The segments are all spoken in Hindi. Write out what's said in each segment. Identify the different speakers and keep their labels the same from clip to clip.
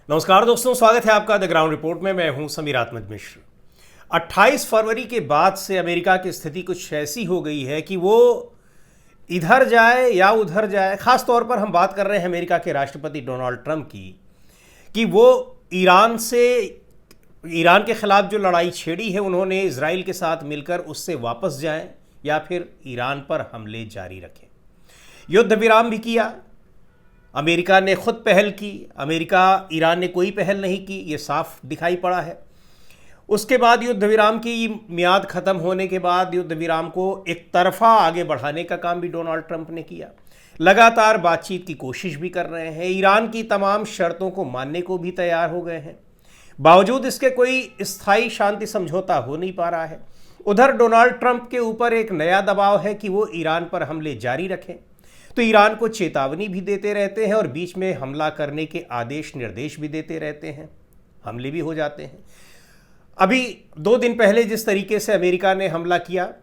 Speaker 1: नमस्कार दोस्तों, स्वागत है आपका द ग्राउंड रिपोर्ट में। मैं हूं समीर अहमद मिश्र। 28 फरवरी के बाद से अमेरिका की स्थिति कुछ ऐसी हो गई है कि वो इधर जाए या उधर जाए। खास तौर पर हम बात कर रहे हैं अमेरिका के राष्ट्रपति डोनाल्ड ट्रंप की, कि वो ईरान के खिलाफ जो लड़ाई छेड़ी है उन्होंने इजराइल के साथ मिलकर उससे वापस जाएं या फिर ईरान पर हमले जारी रखें। युद्ध विराम भी किया, अमेरिका ने खुद पहल की, ईरान ने कोई पहल नहीं की, ये साफ दिखाई पड़ा है। उसके बाद युद्ध विराम की मियाद ख़त्म होने के बाद युद्ध विराम को एक तरफा आगे बढ़ाने का काम भी डोनाल्ड ट्रंप ने किया। लगातार बातचीत की कोशिश भी कर रहे हैं, ईरान की तमाम शर्तों को मानने को भी तैयार हो गए हैं। बावजूद इसके कोई स्थायी शांति समझौता हो नहीं पा रहा है। उधर डोनाल्ड ट्रंप के ऊपर एक नया दबाव है कि वो ईरान पर हमले जारी रखें, तो ईरान को चेतावनी भी देते रहते हैं और बीच में हमला करने के आदेश निर्देश भी देते रहते हैं, हमले भी हो जाते हैं। अभी 2 दिन पहले जिस तरीके से अमेरिका ने हमला किया,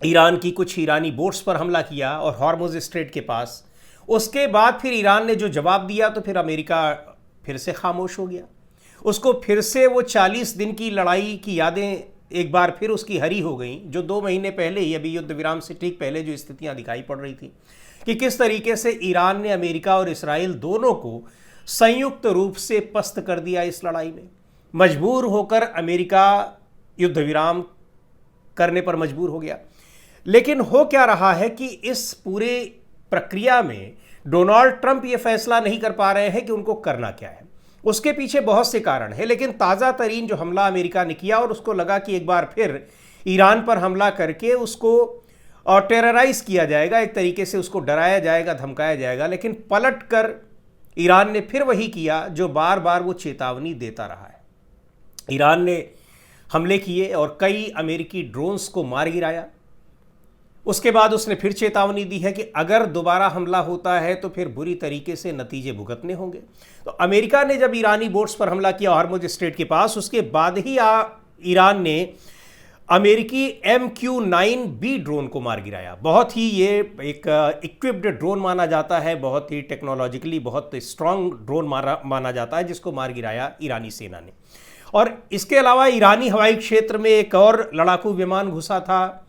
Speaker 1: ईरान की कुछ ईरानी बोट्स पर हमला किया और हॉर्मुज स्ट्रेट के पास, उसके बाद फिर ईरान ने जो जवाब दिया तो फिर अमेरिका फिर से खामोश हो गया। उसको फिर से वो 40 दिन की लड़ाई की यादें एक बार फिर उसकी हरी हो गई, जो 2 महीने पहले ही, अभी युद्ध विराम से ठीक पहले जो स्थितियां दिखाई पड़ रही थी कि किस तरीके से ईरान ने अमेरिका और इसराइल दोनों को संयुक्त रूप से पस्त कर दिया। इस लड़ाई में मजबूर होकर अमेरिका युद्ध विराम करने पर मजबूर हो गया। लेकिन हो क्या रहा है कि इस पूरे प्रक्रिया में डोनाल्ड ट्रंप ये फैसला नहीं कर पा रहे हैं कि उनको करना क्या है। उसके पीछे बहुत से कारण हैं, लेकिन ताज़ा तरीन जो हमला अमेरिका ने किया और उसको लगा कि एक बार फिर ईरान पर हमला करके उसको और टेरराइज किया जाएगा, एक तरीके से उसको डराया जाएगा, धमकाया जाएगा, लेकिन पलट कर ईरान ने फिर वही किया जो बार बार वो चेतावनी देता रहा है। ईरान ने हमले किए और कई अमेरिकी ड्रोन्स को मार गिराया। उसके बाद उसने फिर चेतावनी दी है कि अगर दोबारा हमला होता है तो फिर बुरी तरीके से नतीजे भुगतने होंगे। तो अमेरिका ने जब ईरानी बोट्स पर हमला किया हॉर्मुज स्ट्रेट के पास, उसके बाद ही ईरान ने अमेरिकी MQ-9B ड्रोन को मार गिराया। बहुत ही ये एक इक्विप्ड ड्रोन माना जाता है, बहुत ही टेक्नोलॉजिकली बहुत स्ट्रांग ड्रोन माना जाता है, जिसको मार गिराया ईरानी सेना ने। और इसके अलावा ईरानी हवाई क्षेत्र में एक और लड़ाकू विमान घुसा था,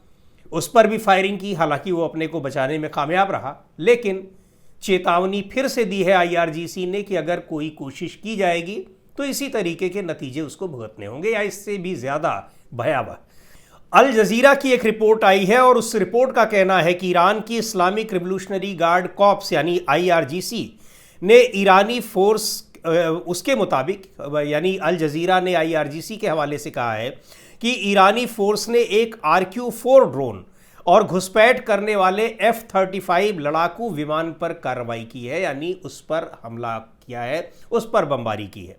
Speaker 1: उस पर भी फायरिंग की। हालांकि वो अपने को बचाने में कामयाब रहा, लेकिन चेतावनी फिर से दी है IRGC ने कि अगर कोई कोशिश की जाएगी तो इसी तरीके के नतीजे उसको भुगतने होंगे या इससे भी ज़्यादा भयावह। अल जजीरा की एक रिपोर्ट आई है और उस रिपोर्ट का कहना है कि ईरान की इस्लामिक रिवोल्यूशनरी गार्ड कॉर्प्स यानी IRGC ने ईरानी फोर्स, उसके मुताबिक, यानी अल जजीरा ने IRGC के हवाले से कहा है कि ईरानी फोर्स ने एक RQ-4 ड्रोन और घुसपैठ करने वाले F-35 लड़ाकू विमान पर कार्रवाई की है, यानी उस पर हमला किया है, उस पर बमबारी की है।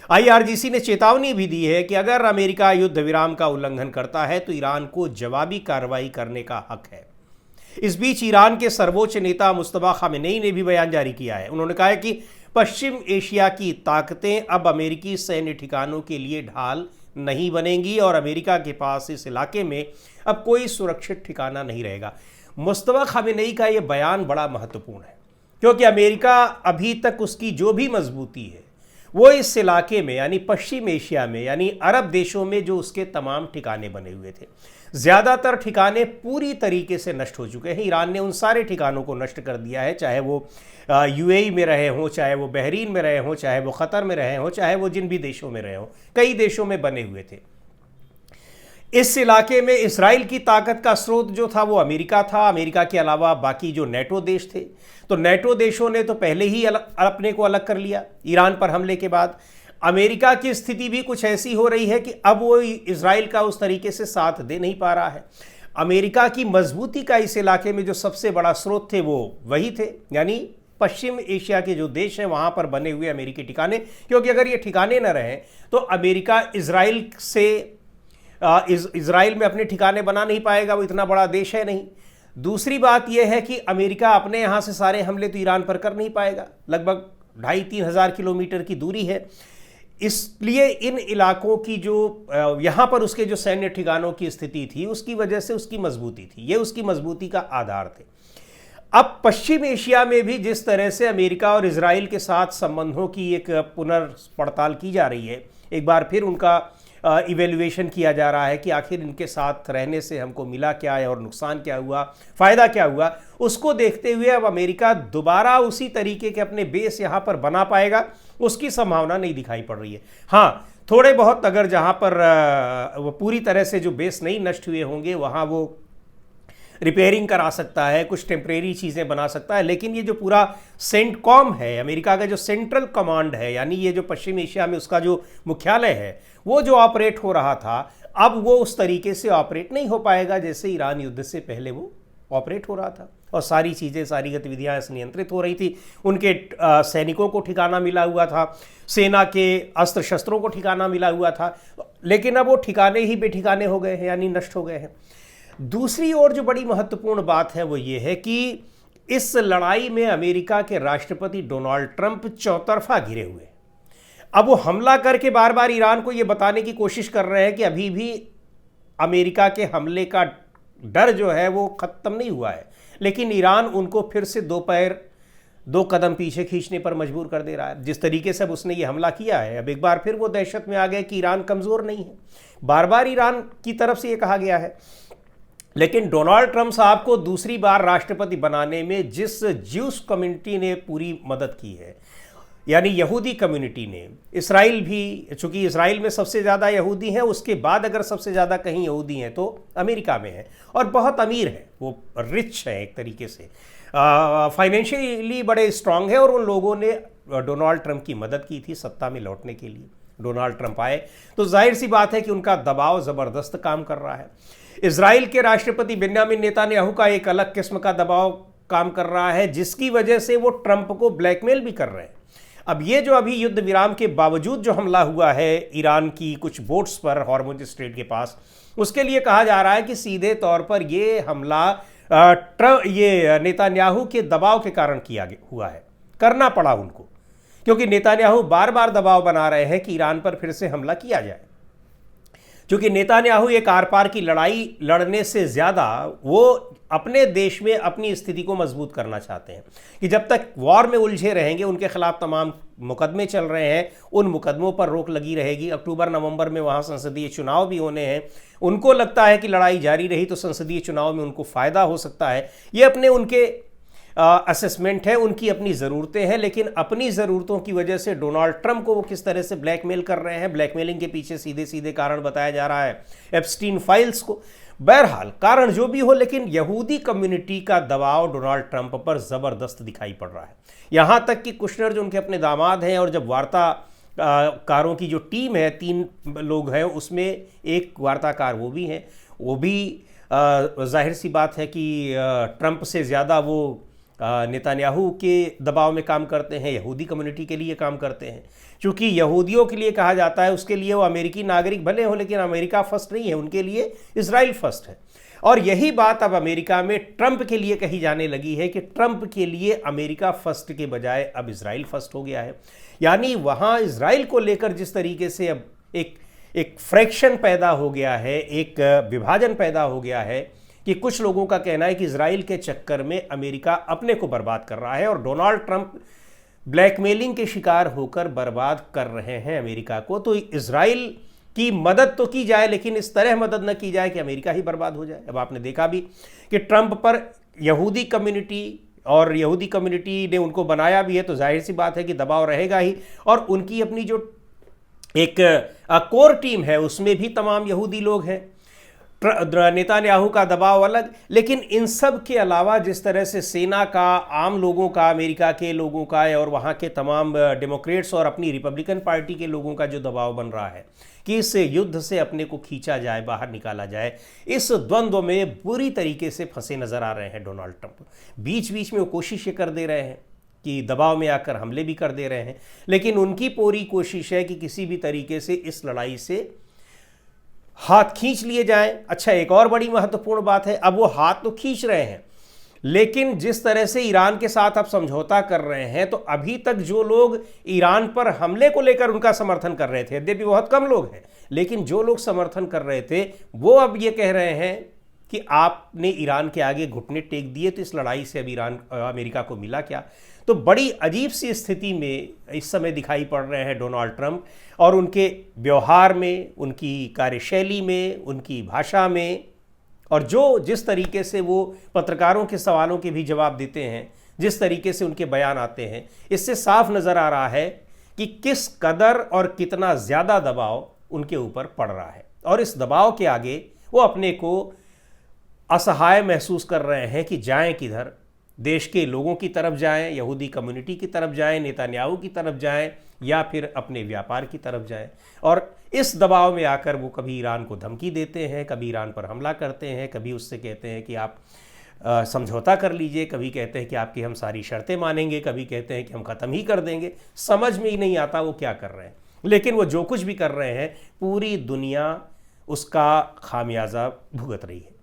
Speaker 1: IRGC ने चेतावनी भी दी है कि अगर अमेरिका युद्ध विराम का उल्लंघन करता है तो ईरान को जवाबी कार्रवाई करने का हक है। इस बीच ईरान के सर्वोच्च नेता मुस्तफा खामेनेई ने भी बयान जारी किया है। उन्होंने कहा है कि पश्चिम एशिया की ताकतें अब अमेरिकी सैन्य ठिकानों के लिए ढाल नहीं बनेंगी और अमेरिका के पास इस इलाके में अब कोई सुरक्षित ठिकाना नहीं रहेगा। मुस्तफा खामेनेई का ये बयान बड़ा महत्वपूर्ण है, क्योंकि अमेरिका अभी तक उसकी जो भी मजबूती है वो इस इलाके में, यानी पश्चिम एशिया में, यानी अरब देशों में जो उसके तमाम ठिकाने बने हुए थे, ज़्यादातर ठिकाने पूरी तरीके से नष्ट हो चुके हैं। ईरान ने उन सारे ठिकानों को नष्ट कर दिया है, चाहे वो UAE में रहे हों, चाहे वो बहरीन में रहे हों, चाहे वो क़तर में रहे हों, चाहे वो जिन भी देशों में रहे हों, कई देशों में बने हुए थे। इस इलाके में इसराइल की ताकत का स्रोत जो था वो अमेरिका था, अमेरिका के अलावा बाकी जो नेटो देश थे। तो नेटो देशों ने तो पहले ही अपने को अलग कर लिया ईरान पर हमले के बाद। अमेरिका की स्थिति भी कुछ ऐसी हो रही है कि अब वो इसराइल का उस तरीके से साथ दे नहीं पा रहा है। अमेरिका की मजबूती का इस इलाके में जो सबसे बड़ा स्रोत थे वो वही थे, यानी पश्चिम एशिया के जो देश हैं वहाँ पर बने हुए अमेरिकी ठिकाने, क्योंकि अगर ये ठिकाने न रहें तो अमेरिका इजराइल में अपने ठिकाने बना नहीं पाएगा, वो इतना बड़ा देश है नहीं। दूसरी बात यह है कि अमेरिका अपने यहाँ से सारे हमले तो ईरान पर कर नहीं पाएगा, लगभग 2,500-3 हज़ार किलोमीटर की दूरी है। इसलिए इन इलाकों की जो यहाँ पर उसके जो सैन्य ठिकानों की स्थिति थी उसकी वजह से उसकी मजबूती थी, ये उसकी मजबूती का आधार थे। अब पश्चिम एशिया में भी जिस तरह से अमेरिका और इजराइल के साथ संबंधों की एक पुनर्पड़ताल की जा रही है, एक बार फिर उनका इवेल्युएशन किया जा रहा है कि आखिर इनके साथ रहने से हमको मिला क्या है और नुकसान क्या हुआ, फ़ायदा क्या हुआ, उसको देखते हुए अब अमेरिका दोबारा उसी तरीके के अपने बेस यहाँ पर बना पाएगा, उसकी संभावना नहीं दिखाई पड़ रही है। हाँ, थोड़े बहुत अगर जहाँ पर वो पूरी तरह से जो बेस नहीं नष्ट हुए होंगे वहाँ वो रिपेयरिंग करा सकता है, कुछ टेम्परेरी चीज़ें बना सकता है, लेकिन ये जो पूरा सेंटकॉम है, अमेरिका का जो सेंट्रल कमांड है, यानी ये जो पश्चिम एशिया में उसका जो मुख्यालय है, वो जो ऑपरेट हो रहा था, अब वो उस तरीके से ऑपरेट नहीं हो पाएगा जैसे ईरान युद्ध से पहले वो ऑपरेट हो रहा था। और सारी चीज़ें, सारी गतिविधियाँ नियंत्रित हो रही थी, उनके सैनिकों को ठिकाना मिला हुआ था, सेना के अस्त्र शस्त्रों को ठिकाना मिला हुआ था, लेकिन अब वो ठिकाने ही बेठिकाने हो गए हैं, यानी नष्ट हो गए हैं। दूसरी ओर जो बड़ी महत्वपूर्ण बात है वो ये है कि इस लड़ाई में अमेरिका के राष्ट्रपति डोनाल्ड ट्रंप चौतरफा घिरे हुए। अब वो हमला करके बार बार ईरान को ये बताने की कोशिश कर रहे हैं कि अभी भी अमेरिका के हमले का डर जो है वो खत्म नहीं हुआ है, लेकिन ईरान उनको फिर से दो कदम पीछे खींचने पर मजबूर कर दे रहा है। जिस तरीके से अब उसने ये हमला किया है, अब एक बार फिर वो दहशत में आ गए कि ईरान कमज़ोर नहीं है। बार बार ईरान की तरफ से ये कहा गया है, लेकिन डोनाल्ड ट्रंप साहब को दूसरी बार राष्ट्रपति बनाने में जिस ज्यूस कम्युनिटी ने पूरी मदद की है, यानी यहूदी कम्युनिटी ने, इसराइल भी, चूंकि इसराइल में सबसे ज़्यादा यहूदी हैं, उसके बाद अगर सबसे ज़्यादा कहीं यहूदी हैं तो अमेरिका में है, और बहुत अमीर है, वो रिच है, एक तरीके से फाइनेंशियली बड़े स्ट्रांग है, और उन लोगों ने डोनाल्ड ट्रंप की मदद की थी सत्ता में लौटने के लिए। डोनाल्ड ट्रंप आए तो जाहिर सी बात है कि उनका दबाव ज़बरदस्त काम कर रहा है। इजराइल के राष्ट्रपति बेंजामिन नेतन्याहू का एक अलग किस्म का दबाव काम कर रहा है, जिसकी वजह से वो ट्रंप को ब्लैकमेल भी कर रहे हैं। अब ये जो अभी युद्ध विराम के बावजूद जो हमला हुआ है ईरान की कुछ बोट्स पर हॉर्मुज स्ट्रेट के पास, उसके लिए कहा जा रहा है कि सीधे तौर पर ये हमला ये नेतन्याहू के दबाव के कारण हुआ है, करना पड़ा उनको, क्योंकि नेतन्याहू बार बार दबाव बना रहे हैं कि ईरान पर फिर से हमला किया जाए। क्योंकि नेतन्याहू एक आर पार की लड़ाई लड़ने से ज़्यादा वो अपने देश में अपनी स्थिति को मजबूत करना चाहते हैं कि जब तक वॉर में उलझे रहेंगे, उनके खिलाफ तमाम मुकदमे चल रहे हैं, उन मुकदमों पर रोक लगी रहेगी। अक्टूबर नवंबर में वहाँ संसदीय चुनाव भी होने हैं, उनको लगता है कि लड़ाई जारी रही तो संसदीय चुनाव में उनको फ़ायदा हो सकता है। ये अपने उनके असेसमेंट है, उनकी अपनी ज़रूरतें हैं, लेकिन अपनी ज़रूरतों की वजह से डोनाल्ड ट्रंप को वो किस तरह से ब्लैकमेल कर रहे हैं, ब्लैकमेलिंग के पीछे सीधे सीधे कारण बताया जा रहा है एप्स्टीन फाइल्स को। बहरहाल कारण जो भी हो, लेकिन यहूदी कम्युनिटी का दबाव डोनाल्ड ट्रंप पर ज़बरदस्त दिखाई पड़ रहा है। यहाँ तक कि कुशनर जो उनके अपने दामाद हैं, और जब वार्ताकारों की जो टीम है, 3 लोग हैं, उसमें एक वार्ताकार वो भी हैं, वो भी जाहिर सी बात है कि ट्रंप से ज़्यादा वो नेतन्याहू के दबाव में काम करते हैं, यहूदी कम्युनिटी के लिए काम करते हैं। चूँकि यहूदियों के लिए कहा जाता है, उसके लिए वो अमेरिकी नागरिक भले हो, लेकिन अमेरिका फर्स्ट नहीं है, उनके लिए इजराइल फर्स्ट है। और यही बात अब अमेरिका में ट्रंप के लिए कही जाने लगी है कि ट्रंप के लिए अमेरिका फर्स्ट के बजाय अब इजराइल फर्स्ट हो गया है। यानी वहाँ इजराइल को लेकर जिस तरीके से अब एक फ्रैक्शन पैदा हो गया है, एक विभाजन पैदा हो गया है कि कुछ लोगों का कहना है कि इजराइल के चक्कर में अमेरिका अपने को बर्बाद कर रहा है और डोनाल्ड ट्रंप ब्लैकमेलिंग के शिकार होकर बर्बाद कर रहे हैं अमेरिका को। तो इजराइल की मदद तो की जाए, लेकिन इस तरह मदद न की जाए कि अमेरिका ही बर्बाद हो जाए। अब आपने देखा भी कि ट्रंप पर यहूदी कम्युनिटी ने उनको बनाया भी है, तो जाहिर सी बात है कि दबाव रहेगा ही। और उनकी अपनी जो एक कोर टीम है, उसमें भी तमाम यहूदी लोग हैं। नेतन्याहू का दबाव अलग, लेकिन इन सब के अलावा जिस तरह से सेना का, आम लोगों का, अमेरिका के लोगों का और वहाँ के तमाम डेमोक्रेट्स और अपनी रिपब्लिकन पार्टी के लोगों का जो दबाव बन रहा है कि इस युद्ध से अपने को खींचा जाए, बाहर निकाला जाए, इस द्वंद्व में बुरी तरीके से फंसे नजर आ रहे हैं डोनाल्ड ट्रंप। बीच बीच में वो कोशिशें कर दे रहे हैं कि दबाव में आकर हमले भी कर दे रहे हैं, लेकिन उनकी पूरी कोशिश है कि किसी भी तरीके से इस लड़ाई से हाथ खींच लिए जाएं। अच्छा, एक और बड़ी महत्वपूर्ण बात है, अब वो हाथ तो खींच रहे हैं, लेकिन जिस तरह से ईरान के साथ अब समझौता कर रहे हैं, तो अभी तक जो लोग ईरान पर हमले को लेकर उनका समर्थन कर रहे थे, यद्यपि बहुत कम लोग हैं, लेकिन जो लोग समर्थन कर रहे थे वो अब ये कह रहे हैं कि आपने ईरान के आगे घुटने टेक दिए तो इस लड़ाई से अब अमेरिका को मिला क्या। तो बड़ी अजीब सी स्थिति में इस समय दिखाई पड़ रहे हैं डोनाल्ड ट्रंप, और उनके व्यवहार में, उनकी कार्यशैली में, उनकी भाषा में, और जिस तरीके से वो पत्रकारों के सवालों के भी जवाब देते हैं, जिस तरीके से उनके बयान आते हैं, इससे साफ नज़र आ रहा है कि किस कदर और कितना ज़्यादा दबाव उनके ऊपर पड़ रहा है। और इस दबाव के आगे वो अपने को असहाय महसूस कर रहे हैं कि जाएं किधर, देश के लोगों की तरफ जाएं, यहूदी कम्युनिटी की तरफ जाएं, नेतन्याहू की तरफ जाएं, या फिर अपने व्यापार की तरफ जाएं। और इस दबाव में आकर वो कभी ईरान को धमकी देते हैं, कभी ईरान पर हमला करते हैं, कभी उससे कहते हैं कि आप समझौता कर लीजिए, कभी कहते हैं कि आपकी हम सारी शर्तें मानेंगे, कभी कहते हैं कि हम ख़त्म ही कर देंगे। समझ में ही नहीं आता वो क्या कर रहे हैं, लेकिन वो जो कुछ भी कर रहे हैं पूरी दुनिया उसका खामियाजा भुगत रही है।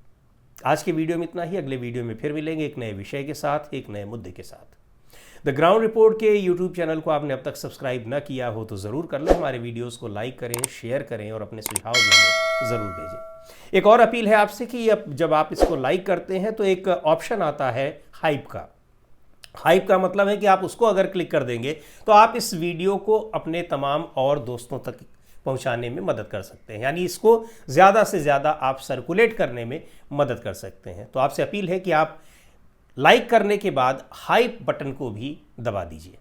Speaker 1: आज के वीडियो में इतना ही। अगले वीडियो में फिर मिलेंगे एक नए विषय के साथ, एक नए मुद्दे के साथ। द ग्राउंड रिपोर्ट के यूट्यूब चैनल को आपने अब तक सब्सक्राइब न किया हो तो ज़रूर कर लें। हमारे वीडियोस को लाइक करें, शेयर करें और अपने सुझाव हमें ज़रूर भेजें। एक और अपील है आपसे कि जब आप इसको लाइक करते हैं तो एक ऑप्शन आता है हाइप का। हाइप का मतलब है कि आप उसको अगर क्लिक कर देंगे तो आप इस वीडियो को अपने तमाम और दोस्तों तक पहुंचाने में मदद कर सकते हैं, यानी इसको ज़्यादा से ज़्यादा आप सर्कुलेट करने में मदद कर सकते हैं। तो आपसे अपील है कि आप लाइक करने के बाद हाइप बटन को भी दबा दीजिए।